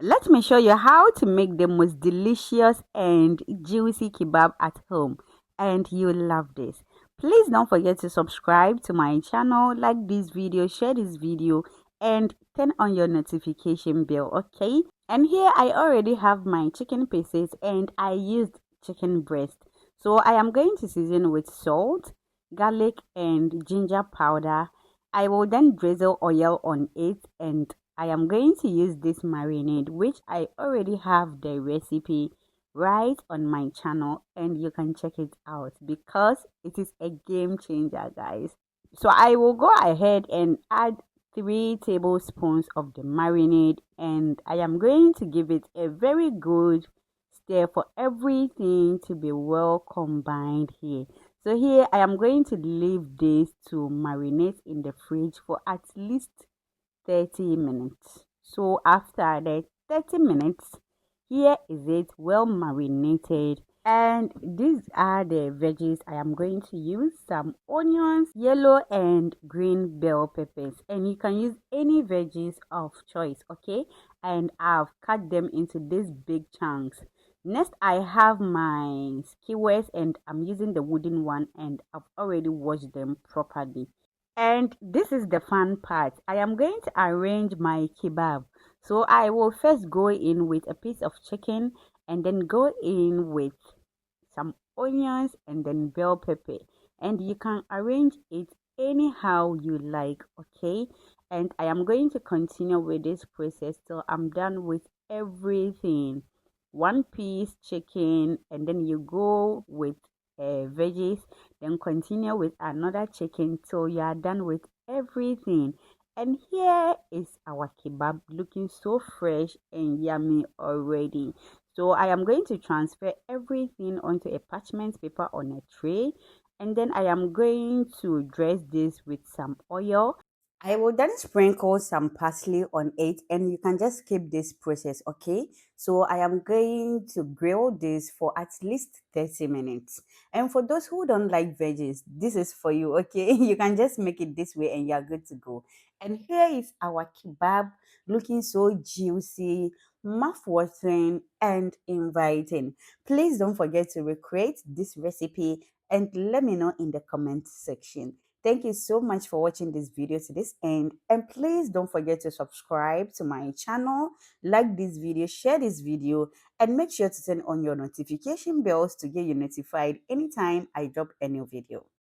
Let me show you how to make the most delicious and juicy kebab at home, and you'll love this. Please don't forget to subscribe to my channel, like this video, share this video, and turn on your notification bell, okay? And here I already have my chicken pieces and I used chicken breast. So I am going to season with salt, garlic, and ginger powder. I will then drizzle oil on it, and I am going to use this marinade, which I already have the recipe right on my channel, and you can check it out because it is a game changer, guys. So I will go ahead and add 3 tablespoons of the marinade, and I am going to give it a very good stir for everything to be well combined here. So here I am going to leave this to marinate in the fridge for at least 30 minutes. So after the 30 minutes, here is it well marinated. And these are the veggies I am going to use: some onions, yellow and green bell peppers, and you can use any veggies of choice, okay? And I've cut them into these big chunks. Next, I have my skewers, and I'm using the wooden one, and I've already washed them properly. And this is the fun part. I am going to arrange my kebab. So I will first go in with a piece of chicken, and then go in with some onions and then bell pepper. And you can arrange it anyhow you like, okay? And I am going to continue with this process till I'm done with everything. One piece chicken, and then you go with veggies, then continue with another chicken till you are done with everything. And here is our kebab, looking so fresh and yummy already. So I am going to transfer everything onto a parchment paper on a tray, and then I am going to dress this with some oil. I will then sprinkle some parsley on it, and you can just skip this process, okay? So I am going to grill this for at least 30 minutes. And for those who don't like veggies, this is for you, okay? You can just make it this way and you're good to go. And here is our kebab, looking so juicy, mouth-watering, and inviting. Please don't forget to recreate this recipe and let me know in the comment section. Thank you so much for watching this video to this end, and please don't forget to subscribe to my channel, like this video, share this video, and make sure to turn on your notification bells to get you notified anytime I drop a new video.